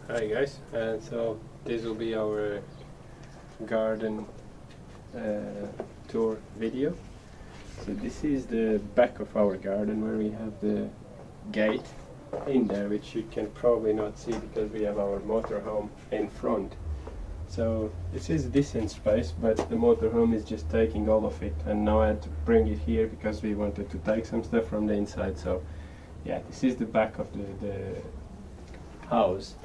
Hi guys, so this will be our garden tour video. So this is the back of our garden where we have the gate in there, which you can probably not see because we have our motorhome in front. So this is a decent space, but the motorhome is just taking all of it, and now I had to bring it here because we wanted to take some stuff from the inside. So yeah, this is the back of the house.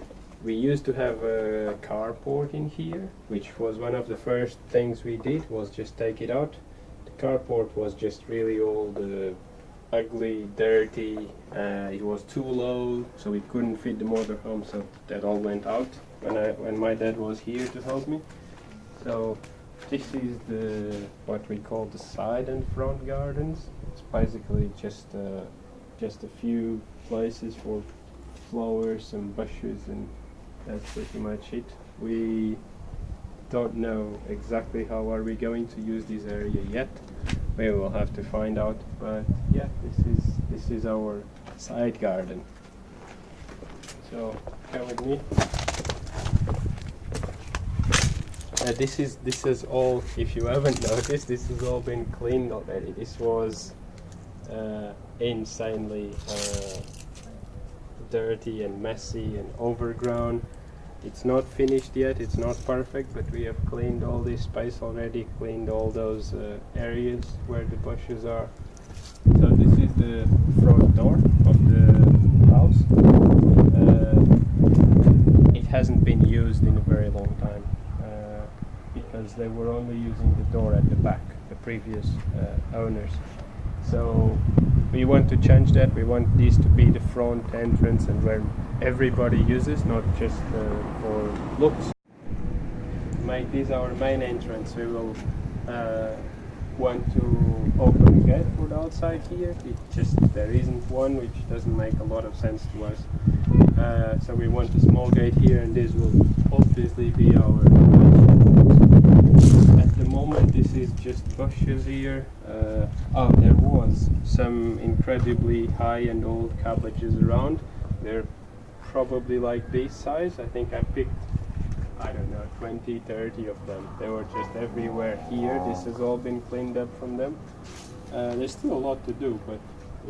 We used to have a carport in here, which was one of the first things we did, was just take it out. The carport was just really old, ugly, dirty. It was too low, so it couldn't fit the motorhome, so that all went out when my dad was here to help me. So this is what we call the side and front gardens. It's basically just a few places for flowers and bushes, and that's pretty much it. We don't know exactly how are we going to use this area yet. We will have to find out, but yeah, this is our side garden. So come with me. This is all, if you haven't noticed, this has all been cleaned already. This was insanely dirty and messy and overgrown. It's not finished yet, it's not perfect, but we have cleaned all this space already, cleaned all those areas where the bushes are. So this is the front door of the house. It hasn't been used in a very long time because they were only using the door at the back, the previous owners. So we want to change that. We want this to be the front entrance and where everybody uses, not just for looks. To make this our main entrance, we will want to open a gate for the outside here. There isn't one, which doesn't make a lot of sense to us. So we want a small gate here, and this will obviously be our at the moment. This is just bushes here. There was some incredibly high and old cabbages around. They're probably like this size. I think I picked, I don't know, 20, 30 of them. They were just everywhere here. This has all been cleaned up from them. There's still a lot to do, but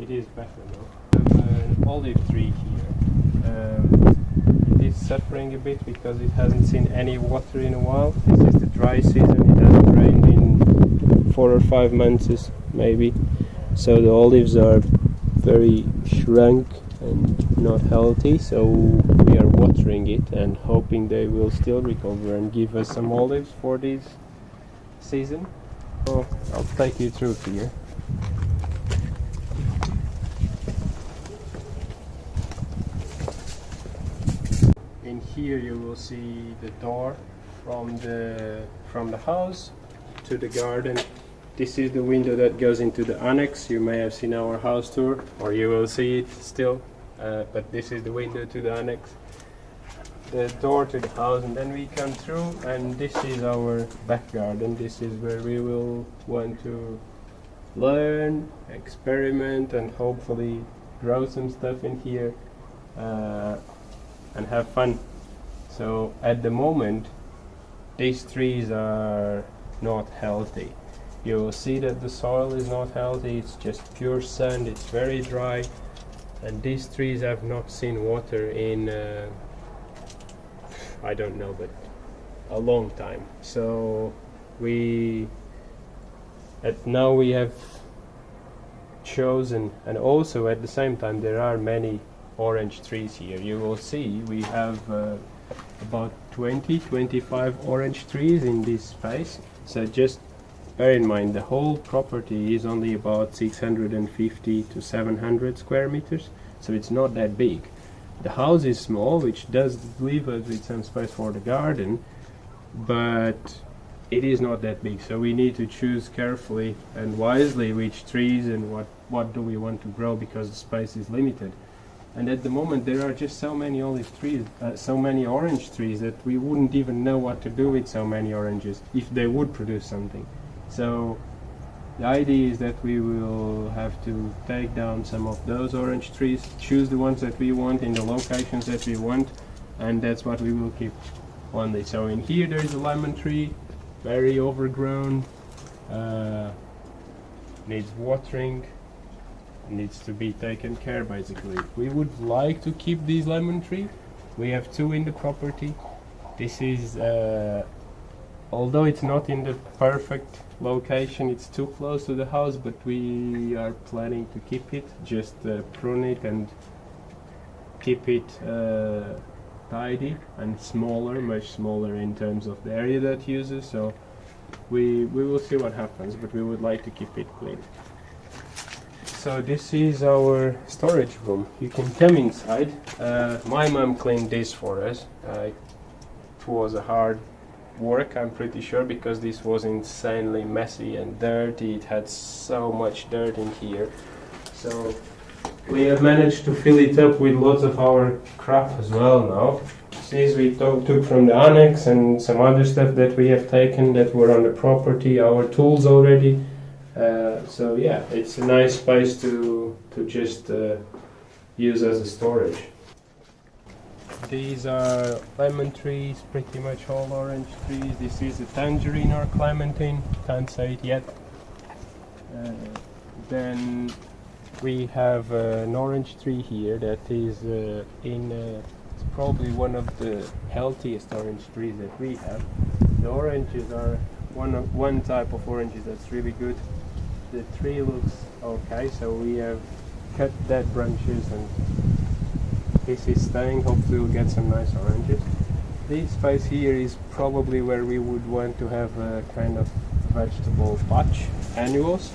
it is better now. An olive tree here. It is suffering a bit because it hasn't seen any water in a while. This is the dry season. It hasn't rained in 4 or 5 months maybe. So the olives are very shrunk and not healthy, so we are watering it and hoping they will still recover and give us some olives for this season. So I'll take you through here. In here you will see the door from the house to the garden. This is the window that goes into the annex. You may have seen our house tour, or you will see it still, but this is the window to the annex, the door to the house, and then we come through, and this is our back garden. This is where we will want to learn, experiment, and hopefully grow some stuff in here and have fun. So at the moment these trees are not healthy. You will see that the soil is not healthy. It's just pure sand. It's very dry, and these trees have not seen water in I don't know, but a long time. So now we have chosen, and also at the same time there are many orange trees here. You will see we have about 20-25 orange trees in this space. So just bear in mind, the whole property is only about 650 to 700 square meters, so it's not that big. The house is small, which does leave us with some space for the garden, but it is not that big, so we need to choose carefully and wisely which trees and what do we want to grow, because the space is limited. And at the moment there are just so many olive trees, so many orange trees, that we wouldn't even know what to do with so many oranges if they would produce something. So the idea is that we will have to take down some of those orange trees, choose the ones that we want in the locations that we want, and that's what we will keep only. So in here there is a lemon tree, very overgrown, needs watering, needs to be taken care basically. We would like to keep this lemon tree. We have 2 in the property. This is although it's not in the perfect location, it's too close to the house, but we are planning to keep it, just prune it and keep it tidy and smaller, much smaller in terms of the area that uses. So we will see what happens, but we would like to keep it clean. So this is our storage room. You can come inside. My mom cleaned this for us. It was a hard work, I'm pretty sure, because this was insanely messy and dirty. It had so much dirt in here. So we have managed to fill it up with lots of our crap as well now. Since we took from the annex and some other stuff that we have taken that were on the property, our tools already. So yeah, it's a nice space to just use as a storage. These are lemon trees, pretty much all orange trees. This is a tangerine or clementine, can't say it yet. Then we have an orange tree here that is it's probably one of the healthiest orange trees that we have. The oranges are one type of oranges that's really good. The tree looks okay, so we have cut dead branches and this is staying. Hopefully we'll get some nice oranges. This space here is probably where we would want to have a kind of vegetable patch, annuals.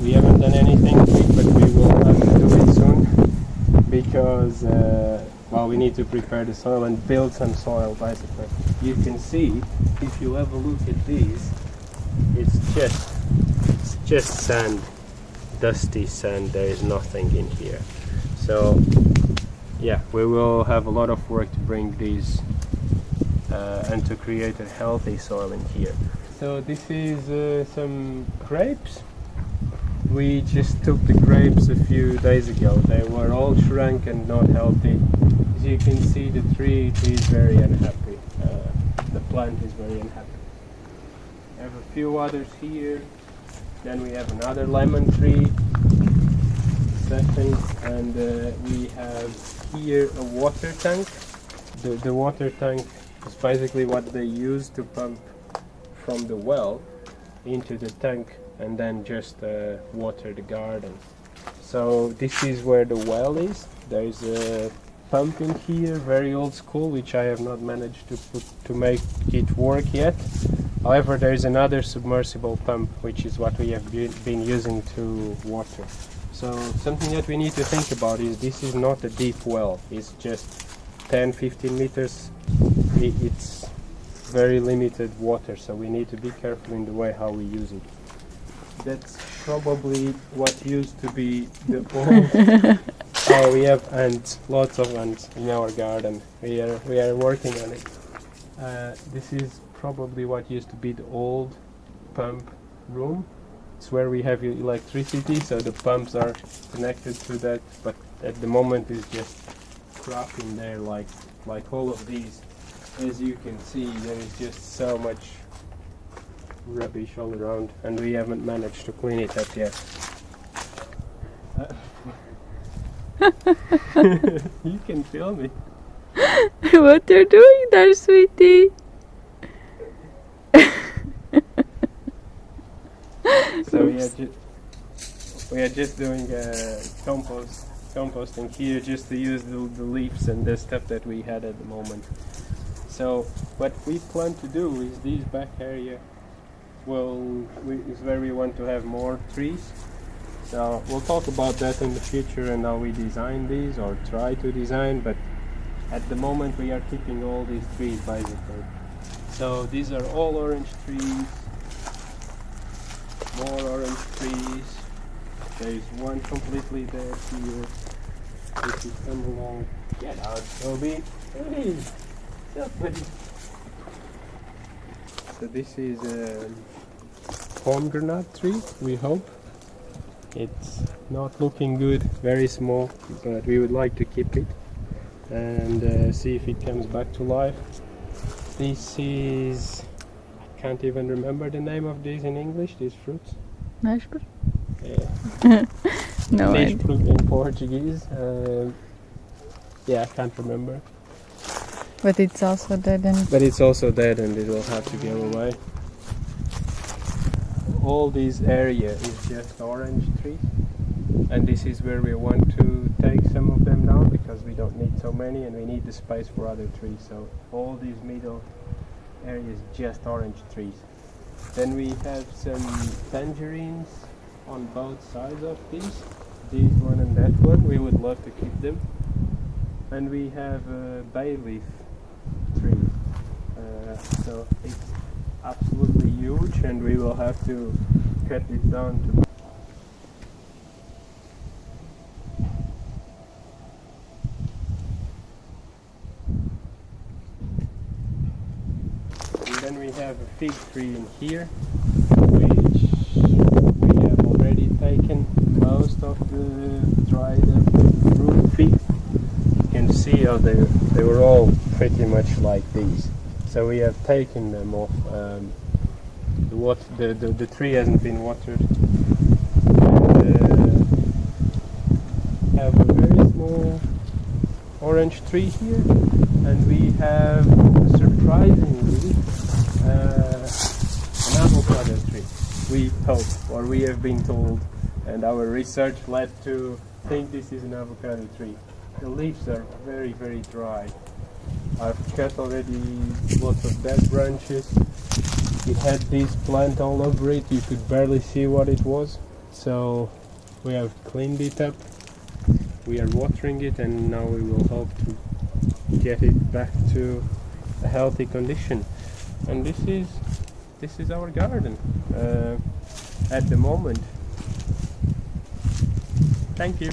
We haven't done anything big, but we will have to do it soon because well, we need to prepare the soil and build some soil basically. You can see, if you have a look at these, it's just sand, dusty sand. There is nothing in here. So yeah, we will have a lot of work to bring these and to create a healthy soil in here. So this is some grapes. We just took the grapes a few days ago. They were all shrunk and not healthy. As you can see, the tree is very unhappy. The plant is very unhappy. We have a few others here. Then we have another lemon tree, second, and we have here a water tank. The water tank is basically what they use to pump from the well into the tank and then just water the garden. So this is where the well is. There is a pump in here, very old school, which I have not managed to make it work yet. However, there is another submersible pump, which is what we have been using to water. So something that we need to think about is this is not a deep well. It's just 10-15 meters. It's very limited water, so we need to be careful in the way how we use it. That's probably what used to be the old. Oh, we have ants, lots of ants in our garden. We are working on it. This is probably what used to be the old pump room. It's where we have electricity, so the pumps are connected to that. But at the moment, it's just crap in there, like all of these. As you can see, there is just so much rubbish all around, and we haven't managed to clean it up yet. You can feel me. What you're doing there, sweetie? So we are just doing composting here, just to use the leaves and the stuff that we had at the moment. So what we plan to do is this back area is where we want to have more trees. So we'll talk about that in the future and how we design these or try to design, but at the moment we are keeping all these trees basically. So these are all orange trees, more orange trees. There is one completely dead here. If you come along, get out, Toby. Hey, somebody. So this is a pomegranate tree, we hope. It's not looking good, very small, but we would like to keep it. and see if it comes back to life. This is, I can't even remember the name of these in English, these fruits. Nashbur? Yeah. No idea. Fruit in Portuguese. Yeah, I can't remember. But it's also dead and But it's also dead and it will have to go away. All this area is just orange trees, and this is where we want to take some of them now because we don't need so many and we need the space for other trees. So all these middle areas just orange trees. Then we have some tangerines on both sides of this one and that one. We would love to keep them. And we have a bay leaf tree. So it's absolutely huge and we will have to cut it down to and then we have a fig tree in here, which we have already taken most of the dried up root figs. You can see how they were all pretty much like these. So we have taken them off. The tree hasn't been watered. And, have a very small orange tree here, and we have surprisingly an avocado tree. We hope, or we have been told, and our research led to think this is an avocado tree. The leaves are very, very dry. I've cut already lots of dead branches. It had this plant all over it, you could barely see what it was. So we have cleaned it up, we are watering it, and now we will hope to get it back to a healthy condition. And this is our garden at the moment. Thank you.